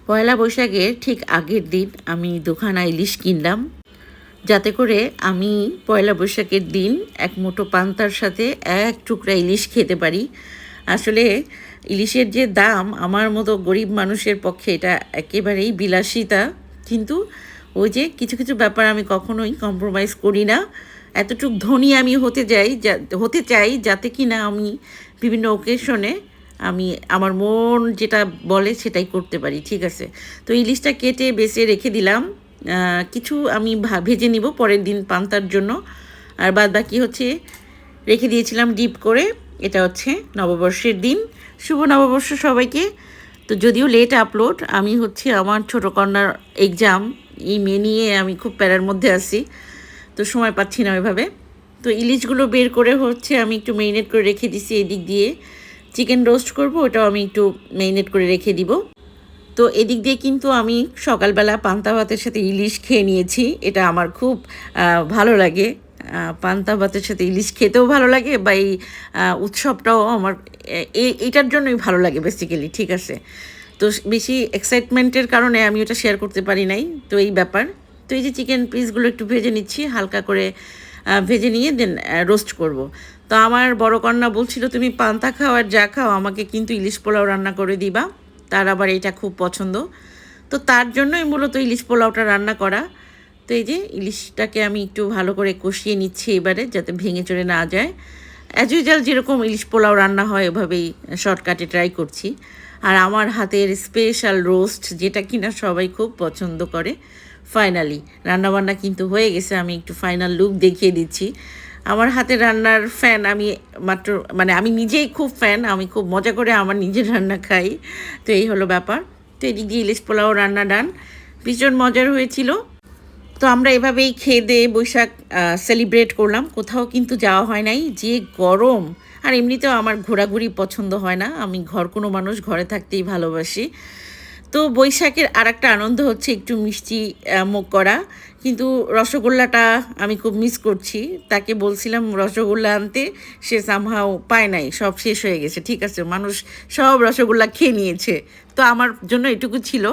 পয়লা বৈশাখের ঠিক আগের দিন আমি দুখানা ইলিশ কিনলাম, যাতে করে আমি পয়লা বৈশাখের দিন এক মুঠো পান্তার সাথে এক টুকরা ইলিশ খেতে পারি। আসলে ইলিশের যে দাম, আমার মতো গরিব মানুষের পক্ষে এটা একেবারেই বিলাসিতা। কিন্তু ওই যে কিছু কিছু ব্যাপার আমি কখনোই কম্প্রোমাইজ করি না। এতটুক ধনী আমি হতে চাই যাতে কি না আমি বিভিন্ন ওকেশনে আমি আমার মন যেটা বলে সেটাই করতে পারি। ঠিক আছে, তো ইলিশটা কেটে বেছে রেখে দিলাম। কিছু আমি ভেজে নিব পরের দিন পান্তার জন্য, আর বাদ বাকি হচ্ছে রেখে দিয়েছিলাম ডিপ করে। এটা হচ্ছে নববর্ষের দিন। শুভ নববর্ষ সবাইকে। তো যদিও লেট আপলোড, আমি হচ্ছে আমার ছোটো কন্যার এক্সাম, এই মেয়ে নিয়ে আমি খুব প্যারার মধ্যে আছি, তো সময় পাচ্ছি না ওইভাবে। তো ইলিশগুলো বের করে হচ্ছে আমি একটু মেরিনেট করে রেখে দিছি। এদিক দিয়ে চিকেন রোস্ট করব, ওটাও আমি একটু মেরিনেট করে রেখে দিব। তো এদিক দিয়ে কিন্তু আমি সকালবেলা পান্তা ভাতের সাথে ইলিশ খেয়ে নিয়েছি। এটা আমার খুব ভালো লাগে। পান্তা ভাতের সাথে ইলিশ খেতেও ভালো লাগে, বা এই উৎসবটাও আমার এইটার জন্যই ভালো লাগে বেসিক্যালি। ঠিক আছে, তো বেশি এক্সাইটমেন্টের কারণে আমি ওটা শেয়ার করতে পারি নাই। তো এই ব্যাপার। তো এই যে চিকেন পিসগুলো একটু ভেজে নিচ্ছি, হালকা করে ভেজে নিয়ে দেন রোস্ট করব। তো আমার বড় কন্যা বলছিল, তুমি পান্তা খাও আর যা খাও, আমাকে কিন্তু ইলিশ পোলাও রান্না করে দিবা। তার আবার এটা খুব পছন্দ, তো তার জন্যই মূলত ইলিশ পোলাওটা রান্না করা। তো এই যে ইলিশটাকে আমি একটু ভালো করে কষিয়ে নিচ্ছি এবারে, যাতে ভেঙে চড়ে না যায়। অ্যাজ ইউজুয়াল যেরকম ইলিশ পোলাও রান্না হয় ওভাবেই শর্টকাটে ট্রাই করছি। আর আমার হাতের স্পেশাল রোস্ট, যেটা কিনা সবাই খুব পছন্দ করে। ফাইনালি রান্নাবান্না কিন্তু হয়ে গেছে, আমি একটু ফাইনাল লুক দেখিয়ে দিচ্ছি। আমার হাতের রান্নার ফ্যান আমি, মাত্র মানে আমি নিজেই খুব ফ্যান, আমি খুব মজা করে আমার নিজের রান্না খাই। তো এই হলো ব্যাপার। তো এদিক দিয়ে ইলিশ পোলাও রান্না ডান, ভীষণ মজার হয়েছিল। তো আমরা এভাবেই খেয়ে দিয়ে বৈশাখ সেলিব্রেট করলাম। কোথাও কিন্তু যাওয়া হয় নাই, যে গরম। আর এমনিতেও আমার ঘোরাঘুরি পছন্দ হয় না, আমি কোনো মানুষ ঘরে থাকতেই ভালোবাসি। তো বৈশাখের আর একটা আনন্দ হচ্ছে একটু মিষ্টি মুখ করা। কিন্তু রসগোল্লাটা আমি খুব মিস করছি। তাকে বলছিলাম রসগোল্লা আনতে, সে সামহাও পায় নাই, সব শেষ হয়ে গেছে। ঠিক আছে, মানুষ সব রসগোল্লা খেয়ে নিয়েছে। তো আমার জন্য এটুকু ছিল।